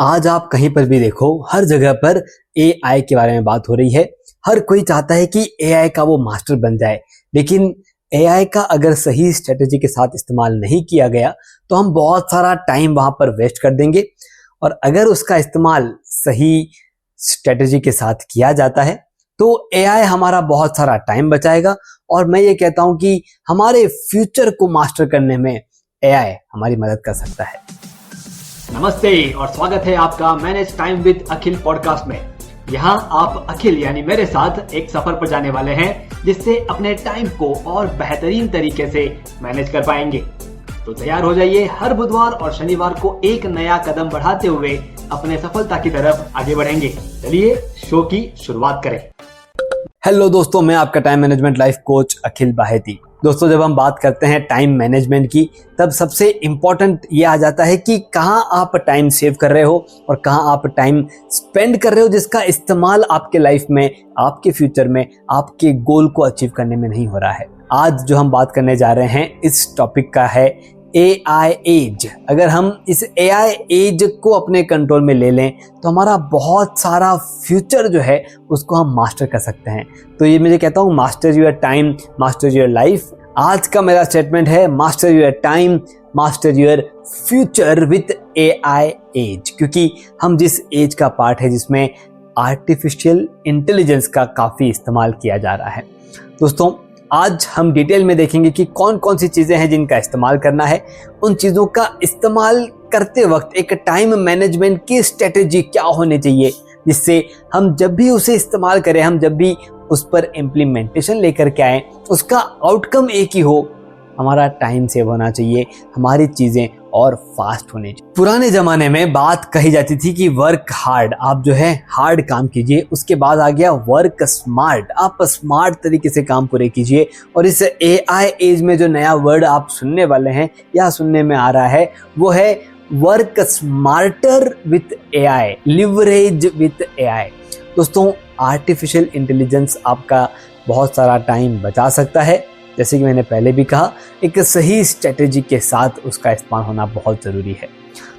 आज आप कहीं पर भी देखो, हर जगह पर एआई के बारे में बात हो रही है। हर कोई चाहता है कि एआई का वो मास्टर बन जाए, लेकिन एआई का अगर सही स्ट्रेटेजी के साथ इस्तेमाल नहीं किया गया तो हम बहुत सारा टाइम वहां पर वेस्ट कर देंगे। और अगर उसका इस्तेमाल सही स्ट्रेटेजी के साथ किया जाता है तो एआई हमारा बहुत सारा टाइम बचाएगा। और मैं ये कहता हूं कि हमारे फ्यूचर को मास्टर करने में एआई हमारी मदद कर सकता है। नमस्ते और स्वागत है आपका manage time with Akhil podcast में। यहाँ आप अखिल यानी मेरे साथ एक सफर पर जाने वाले हैं जिससे अपने टाइम को और बेहतरीन तरीके से मैनेज कर पाएंगे। तो तैयार हो जाइए, हर बुधवार और शनिवार को एक नया कदम बढ़ाते हुए अपने सफलता की तरफ आगे बढ़ेंगे। चलिए शो की शुरुआत करें। हेलो दोस्तों, मैं आपका टाइम मैनेजमेंट लाइफ कोच अखिल बाहेती। दोस्तों, जब हम बात करते हैं टाइम मैनेजमेंट की तब सबसे इम्पोर्टेंट ये आ जाता है कि कहाँ आप टाइम सेव कर रहे हो और कहाँ आप टाइम स्पेंड कर रहे हो, जिसका इस्तेमाल आपके लाइफ में, आपके फ्यूचर में, आपके गोल को अचीव करने में नहीं हो रहा है। आज जो हम बात करने जा रहे हैं इस टॉपिक का है एआई एज। अगर हम इस एआई एज को अपने कंट्रोल में ले लें तो हमारा बहुत सारा फ्यूचर जो है उसको हम मास्टर कर सकते हैं। तो ये मैं कहता हूँ, master your time, master your life. आज का मेरा स्टेटमेंट है master your time, master your future with AI age. क्योंकि हम जिस एज का पार्ट है जिसमें आर्टिफिशियल इंटेलिजेंस का काफ़ी इस्तेमाल किया जा रहा है। दोस्तों, आज हम डिटेल में देखेंगे कि कौन कौन सी चीज़ें हैं जिनका इस्तेमाल करना है। उन चीज़ों का इस्तेमाल करते वक्त एक टाइम मैनेजमेंट की स्ट्रेटेजी क्या होनी चाहिए, जिससे हम जब भी उसे इस्तेमाल करें, हम जब भी उस पर इम्प्लीमेंटेशन लेकर के आएँ, उसका आउटकम एक ही हो। हमारा टाइम सेव होना चाहिए, हमारी चीज़ें और फास्ट होनी चाहिए। पुराने ज़माने में बात कही जाती थी कि वर्क हार्ड, आप जो है हार्ड काम कीजिए। उसके बाद आ गया वर्क स्मार्ट, आप स्मार्ट तरीके से काम पूरे कीजिए। और इस एआई एज में जो नया वर्ड आप सुनने वाले हैं या सुनने में आ रहा है वो है work smarter with AI, leverage with AI. दोस्तों, आर्टिफिशियल इंटेलिजेंस आपका बहुत सारा टाइम बचा सकता है। जैसे कि मैंने पहले भी कहा, एक सही स्ट्रेटेजी के साथ उसका इस्तेमाल होना बहुत ज़रूरी है।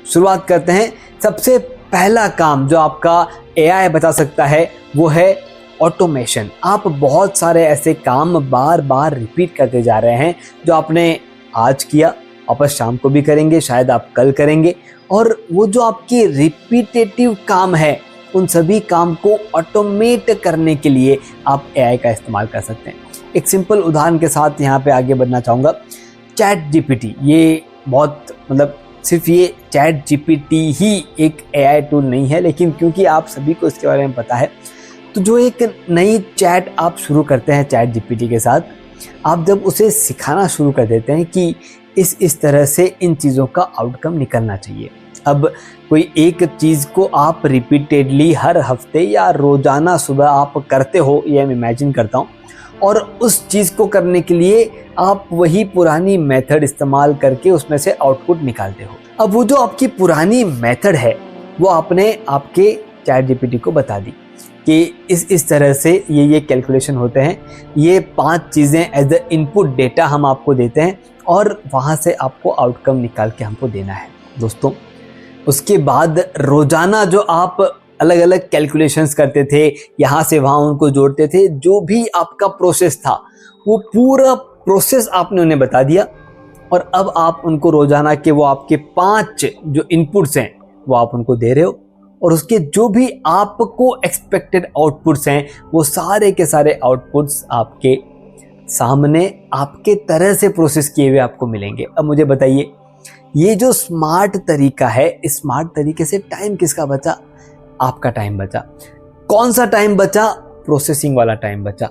शुरुआत करते हैं। सबसे पहला काम जो आपका एआई बता सकता है वो है ऑटोमेशन। आप बहुत सारे ऐसे काम बार बार रिपीट करते जा रहे हैं जो आपने आज किया, वापस शाम को भी करेंगे, शायद आप कल करेंगे। और वो जो आपकी रिपीटेटिव काम है, उन सभी काम को ऑटोमेट करने के लिए आप एआई का इस्तेमाल कर सकते हैं। एक सिंपल उदाहरण के साथ यहाँ पे आगे बढ़ना चाहूँगा। चैट जीपीटी, ये बहुत सिर्फ ये चैट जीपीटी ही एक एआई टूल नहीं है, लेकिन क्योंकि आप सभी को इसके बारे में पता है, तो जो एक नई चैट आप शुरू करते हैं चैट जीपीटी के साथ, आप जब उसे सिखाना शुरू कर देते हैं कि इस तरह से इन चीज़ों का आउटकम निकलना चाहिए। अब कोई एक चीज़ को आप रिपीटेडली हर हफ्ते या रोज़ाना सुबह आप करते हो, ये मैं इमेजिन करता हूँ, और उस चीज़ को करने के लिए आप वही पुरानी मेथड इस्तेमाल करके उसमें से आउटपुट निकालते हो। अब वो जो आपकी पुरानी मेथड है वो आपने आपके चैट जीपीटी को बता दी कि इस तरह से ये कैलकुलेशन होते हैं, ये 5 चीज़ें एज अ इनपुट डेटा हम आपको देते हैं और वहाँ से आपको आउटकम निकाल के हमको देना है। दोस्तों, उसके बाद रोज़ाना जो आप अलग अलग कैलकुलेशंस करते थे, यहाँ से वहाँ उनको जोड़ते थे, जो भी आपका प्रोसेस था वो पूरा प्रोसेस आपने उन्हें बता दिया। और अब आप उनको रोज़ाना के वो आपके 5 जो इनपुट्स हैं वो आप उनको दे रहे हो, और उसके जो भी आपको एक्सपेक्टेड आउटपुट्स हैं वो सारे के सारे आउटपुट्स आपके सामने आपके तरह से प्रोसेस किए हुए आपको मिलेंगे। अब मुझे बताइए, ये जो स्मार्ट तरीका है, इस स्मार्ट तरीके से टाइम किसका बचा? आपका टाइम बचा। कौन सा टाइम बचा? प्रोसेसिंग वाला टाइम बचा।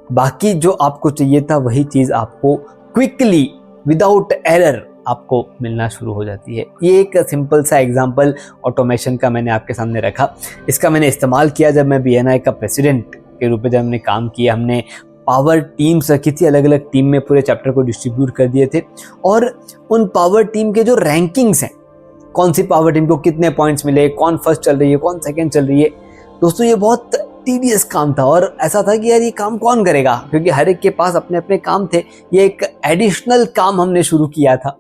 बाकी जो आपको चाहिए था वही चीज़ आपको क्विकली विदाउट एरर आपको मिलना शुरू हो जाती है। ये एक सिंपल सा एग्जांपल ऑटोमेशन का मैंने आपके सामने रखा। इसका मैंने इस्तेमाल किया जब मैं बीएनआई का प्रेसिडेंट के रूप में जब हमने काम किया। हमने पावर टीम्स रखी थी, अलग अलग टीम में पूरे चैप्टर को डिस्ट्रीब्यूट कर दिए थे, और उन पावर टीम के जो रैंकिंग्स हैं, कौन सी पावर टीम को कितने पॉइंट्स मिले, कौन फर्स्ट चल रही है, कौन सेकंड चल रही है। दोस्तों, ये बहुत टीडियस काम था और ऐसा था कि यार ये काम कौन करेगा, क्योंकि हर एक के पास अपने अपने काम थे। ये एक एडिशनल काम हमने शुरू किया था।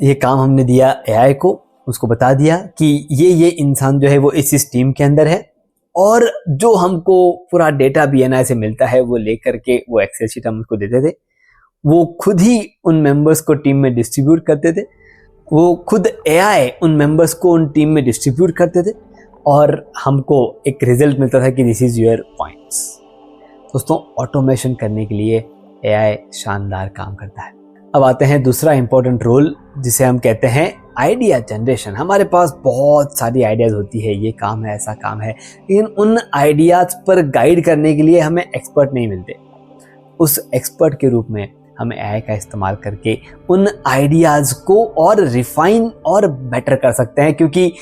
ये काम हमने दिया एआई को, उसको बता दिया कि ये इंसान जो है वो इस टीम के अंदर है, और जो हमको पूरा डेटा BNI से मिलता है वो लेकर के वो एक्सेल शीट हम उसको देते थे, वो खुद ही उन मेंबर्स को टीम में डिस्ट्रीब्यूट करते थे, वो खुद AI उन मेंबर्स को उन टीम में डिस्ट्रीब्यूट करते थे, और हमको एक रिजल्ट मिलता था कि दिस इज योर पॉइंट्स। दोस्तों, ऑटोमेशन करने के लिए AI शानदार काम करता है। अब आते हैं दूसरा इंपॉर्टेंट रोल, जिसे हम कहते हैं आइडिया जनरेशन। हमारे पास बहुत सारी आइडियाज होती है, ये काम है, ऐसा काम है, लेकिन उन आइडियाज पर गाइड करने के लिए हमें एक्सपर्ट नहीं मिलते। उस एक्सपर्ट के रूप में हमें AI का इस्तेमाल करके उन आइडियाज को और रिफाइन और बेटर कर सकते हैं, क्योंकि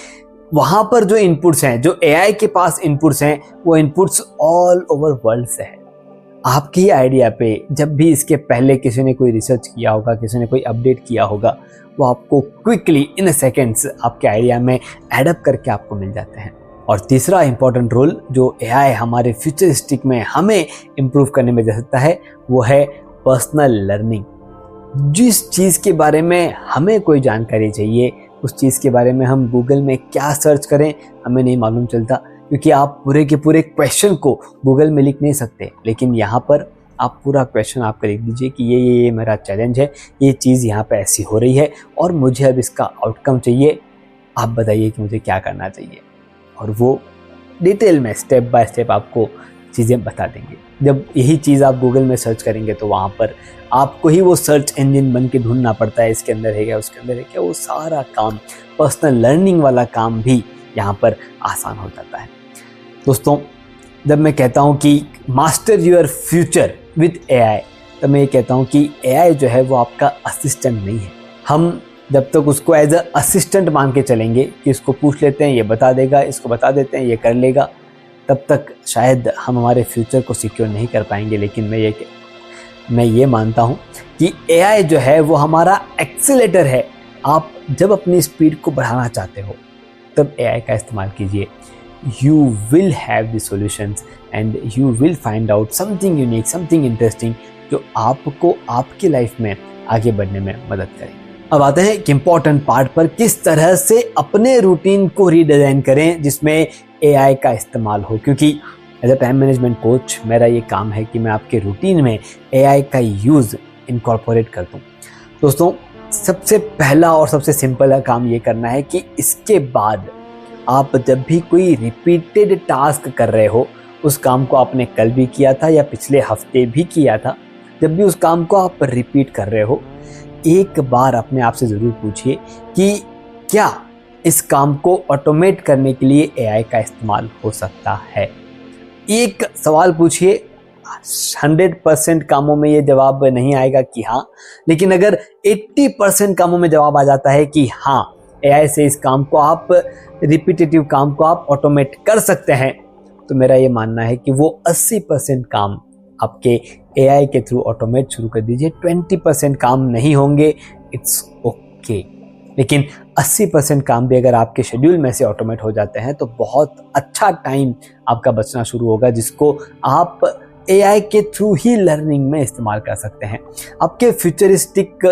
वहाँ पर जो इनपुट्स हैं, जो AI के पास इनपुट्स हैं, वो इनपुट्स ऑल ओवर वर्ल्ड से है। आपकी आइडिया पे जब भी इसके पहले किसी ने कोई रिसर्च किया होगा, किसी ने कोई अपडेट किया होगा, वो आपको क्विकली इन सेकेंड्स आपके आइडिया में एडअप करके आपको मिल जाते हैं। और तीसरा इंपॉर्टेंट रोल जो AI हमारे फ्यूचरिस्टिक में हमें इम्प्रूव करने में दे सकता है, वो है पर्सनल लर्निंग। जिस चीज़ के बारे में हमें कोई जानकारी चाहिए, उस चीज़ के बारे में हम गूगल में क्या सर्च करें हमें नहीं मालूम चलता, क्योंकि आप पूरे के पूरे क्वेश्चन को गूगल में लिख नहीं सकते। लेकिन यहाँ पर आप पूरा क्वेश्चन आपका लिख दीजिए कि ये मेरा चैलेंज है, ये चीज़ यहाँ पे ऐसी हो रही है और मुझे अब इसका आउटकम चाहिए, आप बताइए कि मुझे क्या करना चाहिए, और वो डिटेल में स्टेप बाय स्टेप आपको चीज़ें बता देंगे। जब यही चीज़ आप गूगल में सर्च करेंगे तो वहाँ पर आपको ही वो सर्च इंजन बन के ढूंढना पड़ता है, इसके अंदर है क्या, उसके अंदर है क्या, वो सारा काम, पर्सनल लर्निंग वाला काम भी यहाँ पर आसान हो जाता है। दोस्तों, जब मैं कहता हूँ कि master your future with AI, तब मैं ये कहता हूँ कि AI जो है वो आपका असिस्टेंट नहीं है। हम जब तक उसको एज अ असिस्टेंट मान के चलेंगे कि इसको पूछ लेते हैं ये बता देगा, इसको बता देते हैं ये कर लेगा, तब तक शायद हम हमारे फ्यूचर को सिक्योर नहीं कर पाएंगे। लेकिन मैं ये मानता हूँ कि AI जो है वो हमारा एक्सीलेटर है। आप जब अपनी स्पीड को बढ़ाना चाहते हो तब AI का इस्तेमाल कीजिए। You will have the solutions and you will find out something unique, something interesting जो आपको आपकी लाइफ में आगे बढ़ने में मदद करे। अब आते हैं एक इम्पॉर्टेंट पार्ट पर, किस तरह से अपने रूटीन को रीडिज़ाइन करें जिसमें AI का इस्तेमाल हो, क्योंकि as a time management coach मेरा ये काम है कि मैं आपके रूटीन में AI का यूज़ इनकॉर्पोरेट कर दूँ। दोस्तों, सबसे पहला और सबसे सिंपल काम ये करना है कि इसके बाद आप जब भी कोई रिपीटेड टास्क कर रहे हो, उस काम को आपने कल भी किया था या पिछले हफ्ते भी किया था, जब भी उस काम को आप रिपीट कर रहे हो, एक बार अपने आप से ज़रूर पूछिए कि क्या इस काम को ऑटोमेट करने के लिए AI का इस्तेमाल हो सकता है। एक सवाल पूछिए, 100% कामों में ये जवाब नहीं आएगा कि हाँ, लेकिन अगर 80% कामों में जवाब आ जाता है कि हाँ, AI से इस काम को आप, रिपीटेटिव काम को आप ऑटोमेट कर सकते हैं, तो मेरा ये मानना है कि वो 80% काम आपके AI के थ्रू ऑटोमेट शुरू कर दीजिए। 20% काम नहीं होंगे, इट्स ओके, लेकिन 80% काम भी अगर आपके शेड्यूल में से ऑटोमेट हो जाते हैं तो बहुत अच्छा टाइम आपका बचना शुरू होगा, जिसको आप AI के थ्रू ही लर्निंग में इस्तेमाल कर सकते हैं। आपके फ्यूचरिस्टिक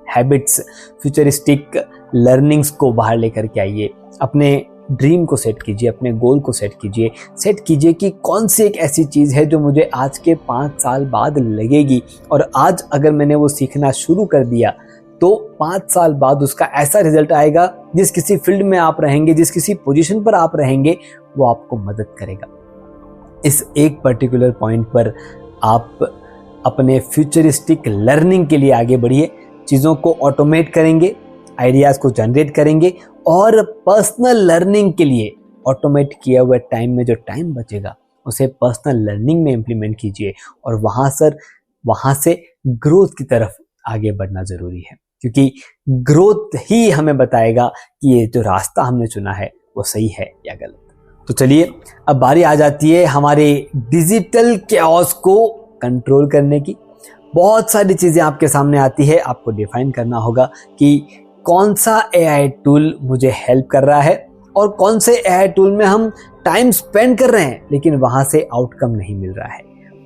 हैबिट्स, फ्यूचरिस्टिक लर्निंग्स को बाहर लेकर के आइए। अपने ड्रीम को सेट कीजिए, अपने गोल को सेट कीजिए कि कौन सी एक ऐसी चीज़ है जो मुझे आज के 5 साल बाद लगेगी, और आज अगर मैंने वो सीखना शुरू कर दिया तो 5 साल बाद उसका ऐसा रिजल्ट आएगा, जिस किसी फील्ड में आप रहेंगे, जिस किसी पोजीशन पर आप रहेंगे, वो आपको मदद करेगा। इस एक पर्टिकुलर पॉइंट पर आप अपने फ्यूचरिस्टिक लर्निंग के लिए आगे बढ़िए, चीज़ों को ऑटोमेट करेंगे, आइडियाज़ को जनरेट करेंगे, और पर्सनल लर्निंग के लिए ऑटोमेट किया हुआ टाइम में जो टाइम बचेगा उसे पर्सनल लर्निंग में इम्प्लीमेंट कीजिए, और वहाँ से ग्रोथ की तरफ आगे बढ़ना ज़रूरी है, क्योंकि ग्रोथ ही हमें बताएगा कि ये जो रास्ता हमने चुना है वो सही है या गलत। तो चलिए, अब बारी आ जाती है हमारे डिजिटल कैओस को कंट्रोल करने की। बहुत सारी चीज़ें आपके सामने आती है, आपको डिफाइन करना होगा कि कौन सा AI टूल मुझे हेल्प कर रहा है और कौन से AI टूल में हम टाइम स्पेंड कर रहे हैं लेकिन वहाँ से आउटकम नहीं मिल रहा है।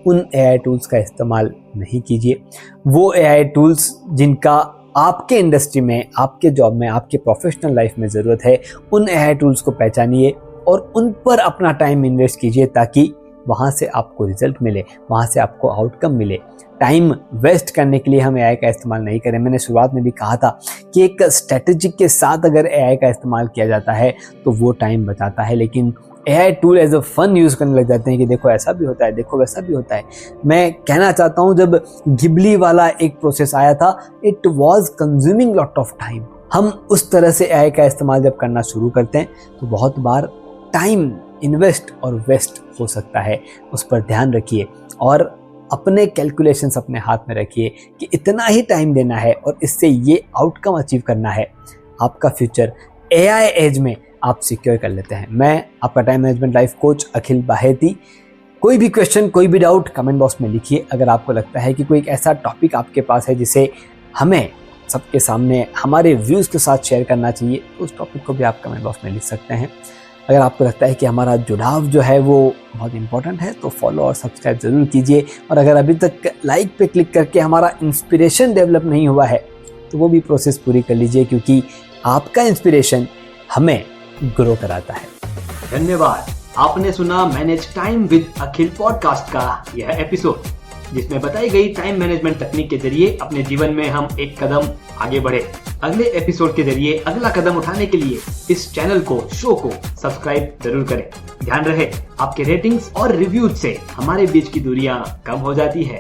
उन AI टूल्स का इस्तेमाल नहीं कीजिए। वो AI टूल्स जिनका आपके इंडस्ट्री में, आपके जॉब में, आपके प्रोफेशनल लाइफ में ज़रूरत है, उन एआई टूल्स को पहचानिए और उन पर अपना टाइम इन्वेस्ट कीजिए ताकि वहाँ से आपको रिजल्ट मिले, वहाँ से आपको आउटकम मिले। टाइम वेस्ट करने के लिए हम एआई का इस्तेमाल नहीं करें। मैंने शुरुआत में भी कहा था कि एक स्ट्रेटेजी के साथ अगर एआई का इस्तेमाल किया जाता है तो वो टाइम बचाता है, लेकिन AI tool as a fun use करने लग जाते हैं कि देखो ऐसा भी होता है, देखो वैसा भी होता है। मैं कहना चाहता हूँ जब गिबली वाला एक प्रोसेस आया था, it was consuming lot of time. हम उस तरह से एआई का इस्तेमाल जब करना शुरू करते हैं तो बहुत बार टाइम इन्वेस्ट और वेस्ट हो सकता है। उस पर ध्यान रखिए और अपने कैलकुलेशंस अपने हाथ में रखिए कि इतना ही टाइम देना है और इससे ये आउटकम अचीव करना है। आपका फ्यूचर एआई एज में आप सिक्योर कर लेते हैं। मैं आपका टाइम मैनेजमेंट लाइफ कोच अखिल बाहेती। कोई भी क्वेश्चन, कोई भी डाउट कमेंट बॉक्स में लिखिए। अगर आपको लगता है कि कोई एक ऐसा टॉपिक आपके पास है जिसे हमें सबके सामने हमारे व्यूज़ के साथ शेयर करना चाहिए तो उस टॉपिक को भी आप कमेंट बॉक्स में लिख सकते हैं। अगर आपको लगता है कि हमारा जुड़ाव जो है वो बहुत इंपॉर्टेंट है तो फॉलो और सब्सक्राइब ज़रूर कीजिए। और अगर अभी तक लाइक पे क्लिक करके हमारा इंस्पिरेशन डेवलप नहीं हुआ है तो वो भी प्रोसेस पूरी कर लीजिए, क्योंकि आपका इंस्पिरेशन हमें ग्रो कराता है। धन्यवाद। आपने सुना manage time with Akhil podcast का यह एपिसोड, जिसमें बताई गई टाइम मैनेजमेंट तकनीक के जरिए अपने जीवन में हम एक कदम आगे बढ़े। अगले एपिसोड के जरिए अगला कदम उठाने के लिए इस चैनल को, शो को सब्सक्राइब जरूर करें। ध्यान रहे, आपके रेटिंग्स और रिव्यूज से हमारे बीच की दूरियां कम हो जाती है।